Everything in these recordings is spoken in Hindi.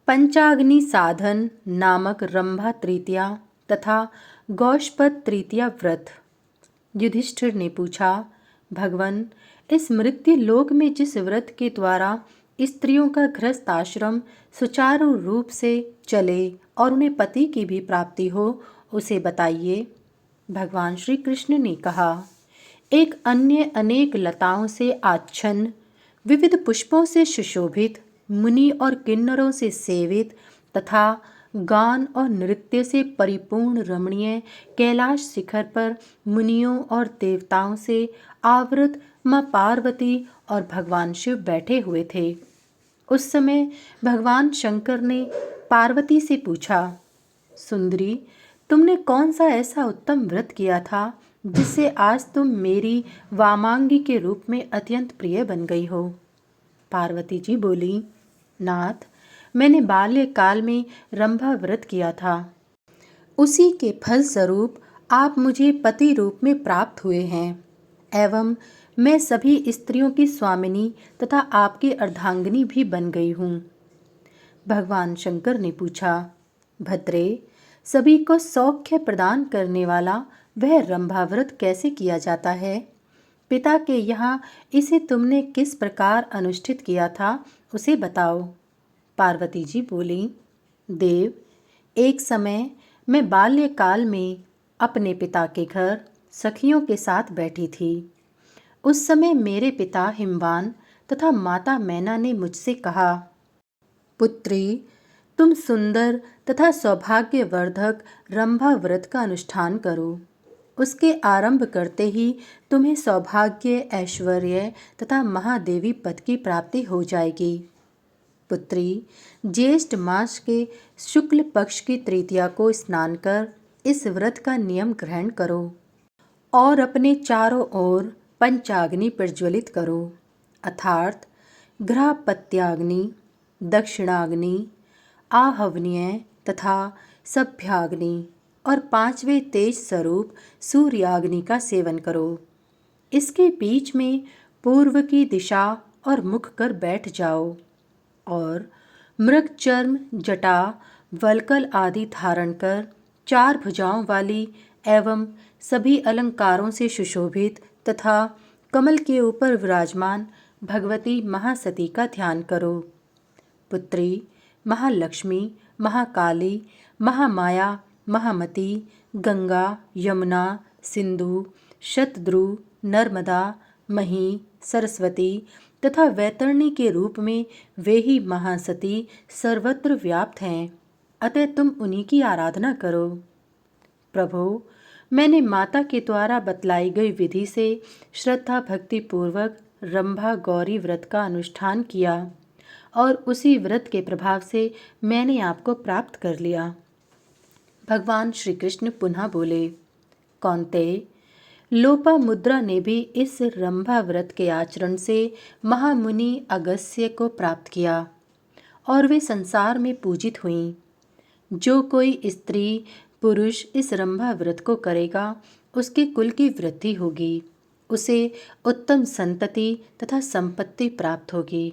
पंचाग्नि साधन नामक रंभा तृतीया तथा गौशपद तृतीया व्रत। युधिष्ठिर ने पूछा, भगवन, इस मृत्यु लोक में जिस व्रत के द्वारा स्त्रियों का गृहस्थ आश्रम सुचारू रूप से चले और उन्हें पति की भी प्राप्ति हो, उसे बताइए। भगवान श्री कृष्ण ने कहा, एक अन्य अनेक लताओं से आच्छन्न, विविध पुष्पों से सुशोभित, मुनि और किन्नरों से सेवित तथा गान और नृत्य से परिपूर्ण रमणीय कैलाश शिखर पर मुनियों और देवताओं से आवृत माँ पार्वती और भगवान शिव बैठे हुए थे। उस समय भगवान शंकर ने पार्वती से पूछा, सुंदरी, तुमने कौन सा ऐसा उत्तम व्रत किया था जिससे आज तुम मेरी वामांगी के रूप में अत्यंत प्रिय बन गई हो? पार्वती जी बोली, नाथ, मैंने बाल्यकाल में रंभा व्रत किया था। उसी के फल स्वरूप आप मुझे पति रूप में प्राप्त हुए हैं एवं मैं सभी स्त्रियों की स्वामिनी तथा आपकी अर्धांगिनी भी बन गई हूँ। भगवान शंकर ने पूछा, भद्रे, सभी को सौख्य प्रदान करने वाला वह रंभा व्रत कैसे किया जाता है? पिता के यहाँ इसे तुमने किस प्रकार अनुष्ठित किया था, उसे बताओ। पार्वती जी बोली, देव, एक समय मैं बाल्यकाल में अपने पिता के घर सखियों के साथ बैठी थी। उस समय मेरे पिता हिमवान तथा माता मैना ने मुझसे कहा, पुत्री, तुम सुंदर तथा सौभाग्यवर्धक रंभा व्रत का अनुष्ठान करो। उसके आरंभ करते ही तुम्हें सौभाग्य, ऐश्वर्य तथा महादेवी पद की प्राप्ति हो जाएगी। पुत्री, ज्येष्ठ मास के शुक्ल पक्ष की तृतीया को स्नान कर इस व्रत का नियम ग्रहण करो और अपने चारों ओर पंचाग्नि प्रज्वलित करो, अर्थात घृपत्याग्नि, दक्षिणाग्नि, आहवनीय तथा सभ्याग्नि और पांचवें तेज स्वरूप सूर्याग्नि का सेवन करो। इसके बीच में पूर्व की दिशा और मुख कर बैठ जाओ और मृग चर्म, जटा, वल्कल आदि धारण कर 4 भुजाओं वाली एवं सभी अलंकारों से सुशोभित तथा कमल के ऊपर विराजमान भगवती महासती का ध्यान करो। पुत्री, महालक्ष्मी, महाकाली, महामाया, महामती, गंगा, यमुना, सिंधु, शतद्रु, नर्मदा, मही, सरस्वती तथा वैतरणी के रूप में वे ही महासती सर्वत्र व्याप्त हैं, अतः तुम उन्हीं की आराधना करो। प्रभो, मैंने माता के द्वारा बतलाई गई विधि से श्रद्धा भक्ति पूर्वक रंभा गौरी व्रत का अनुष्ठान किया और उसी व्रत के प्रभाव से मैंने आपको प्राप्त कर लिया। भगवान श्री कृष्ण पुनः बोले, कौन्तेय, लोपामुद्रा ने भी इस रंभा व्रत के आचरण से महामुनि अगस्त्य को प्राप्त किया और वे संसार में पूजित हुईं। जो कोई स्त्री पुरुष इस रंभा व्रत को करेगा, उसके कुल की वृद्धि होगी, उसे उत्तम संतति तथा संपत्ति प्राप्त होगी।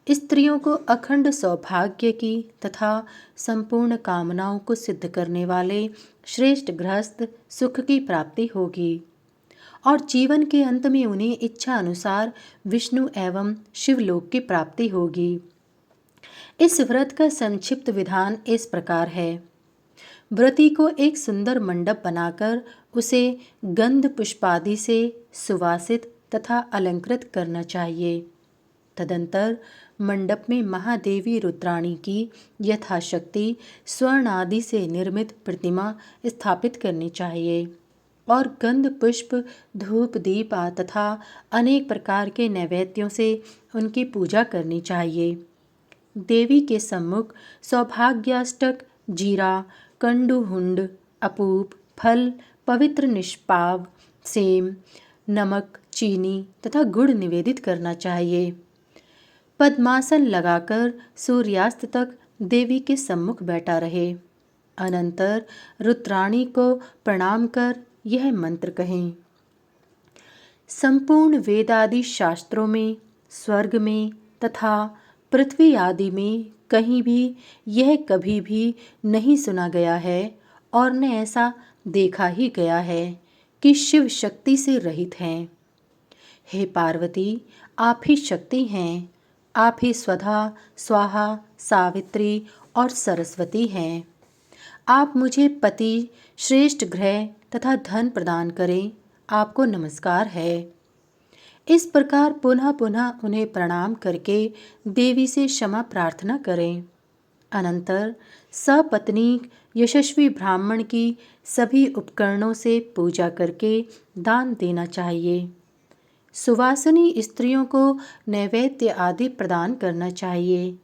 स्त्रियों को अखंड सौभाग्य की तथा संपूर्ण कामनाओं को सिद्ध करने वाले श्रेष्ठ गृहस्थ सुख की प्राप्ति होगी और जीवन के अंत में उन्हें इच्छा अनुसार विष्णु एवं शिवलोक की प्राप्ति होगी। इस व्रत का संक्षिप्त विधान इस प्रकार है। व्रती को एक सुंदर मंडप बनाकर उसे गंध पुष्पादि से सुवासित तथा अलंकृत करना चाहिए। तदंतर मंडप में महादेवी रुद्राणी की यथाशक्ति स्वर्ण आदि से निर्मित प्रतिमा स्थापित करनी चाहिए और गंध पुष्प, धूप, दीप तथा अनेक प्रकार के नैवेद्यों से उनकी पूजा करनी चाहिए। देवी के सम्मुख सौभाग्याष्टक, जीरा, कंडुहुंड, अपूप, फल, पवित्र निष्पाव, सेम, नमक, चीनी तथा गुड़ निवेदित करना चाहिए। पद्मासन लगाकर सूर्यास्त तक देवी के सम्मुख बैठा रहे। अनंतर रुद्राणी को प्रणाम कर यह मंत्र कहें, संपूर्ण वेदादि शास्त्रों में, स्वर्ग में तथा पृथ्वी आदि में कहीं भी यह कभी भी नहीं सुना गया है और न ऐसा देखा ही गया है कि शिव शक्ति से रहित हैं। हे पार्वती, आप ही शक्ति हैं, आप ही स्वधा, स्वाहा, सावित्री और सरस्वती हैं। आप मुझे पति, श्रेष्ठ गृह तथा धन प्रदान करें, आपको नमस्कार है। इस प्रकार पुनः पुनः उन्हें प्रणाम करके देवी से क्षमा प्रार्थना करें। अनंतर सपत्नीक यशस्वी ब्राह्मण की सभी उपकरणों से पूजा करके दान देना चाहिए। सुवासिनी स्त्रियों को नैवेद्य आदि प्रदान करना चाहिए।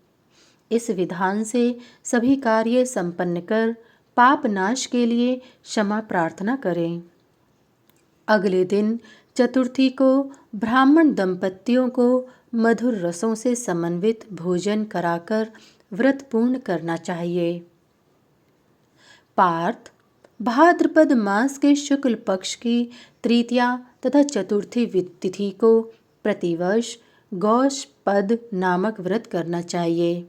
इस विधान से सभी कार्य संपन्न कर पाप नाश के लिए क्षमा प्रार्थना करें। अगले दिन चतुर्थी को ब्राह्मण दंपतियों को मधुर रसों से समन्वित भोजन कराकर व्रत पूर्ण करना चाहिए। पार्थ, भाद्रपद मास के शुक्ल पक्ष की तृतीया तथा चतुर्थी तिथि को प्रतिवर्ष गौशपद नामक व्रत करना चाहिए।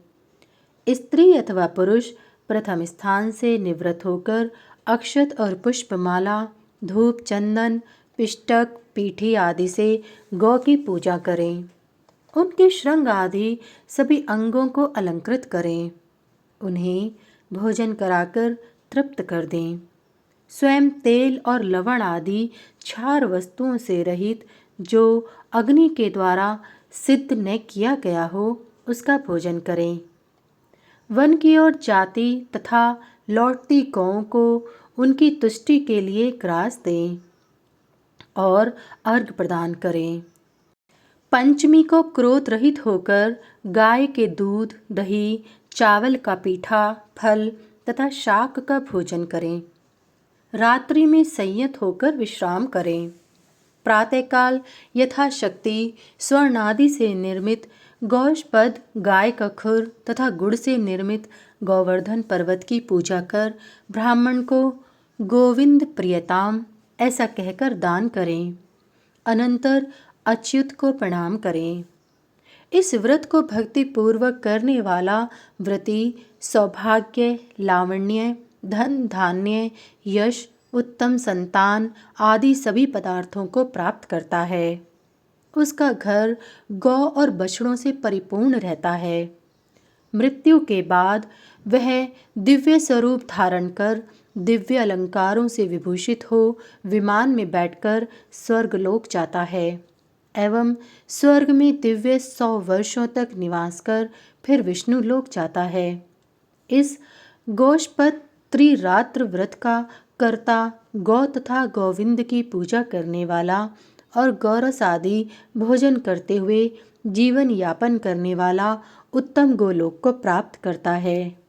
स्त्री अथवा पुरुष प्रथम स्थान से निवृत्त होकर अक्षत और पुष्पमाला, धूप, चंदन, पिष्टक, पीठी आदि से गौ की पूजा करें। उनके श्रृंग आदि सभी अंगों को अलंकृत करें। उन्हें भोजन कराकर तृप्त कर दें। स्वयं तेल और लवण आदि क्षार वस्तुओं से रहित जो अग्नि के द्वारा सिद्ध न किया गया हो उसका भोजन करें। वन की ओर जाती तथा लौटती गौओं को उनकी तुष्टि के लिए ग्रास दें और अर्घ प्रदान करें। पंचमी को क्रोध रहित होकर गाय के दूध, दही, चावल का पीठा, फल तथा शाक का भोजन करें। रात्रि में संयत होकर विश्राम करें। प्रातःकाल यथाशक्ति स्वर्ण आदि से निर्मित गौशपद, गाय का खुर तथा गुड़ से निर्मित गोवर्धन पर्वत की पूजा कर ब्राह्मण को गोविंद प्रियताम ऐसा कहकर दान करें। अनंतर अच्युत को प्रणाम करें। इस व्रत को भक्ति पूर्वक करने वाला व्रती सौभाग्य, लावण्य, धन, धान्य, यश, उत्तम संतान आदि सभी पदार्थों को प्राप्त करता है। उसका घर गौ और बछड़ों से परिपूर्ण रहता है। मृत्यु के बाद वह दिव्य स्वरूप धारण कर दिव्य अलंकारों से विभूषित हो विमान में बैठकर स्वर्गलोक जाता है एवं स्वर्ग में दिव्य 100 वर्षों तक निवास कर फिर विष्णु लोक जाता है। इस गौशपद त्रिरात्र व्रत का कर्ता गौ तथा गोविंद की पूजा करने वाला और गौरस आदि भोजन करते हुए जीवन यापन करने वाला उत्तम गोलोक को प्राप्त करता है।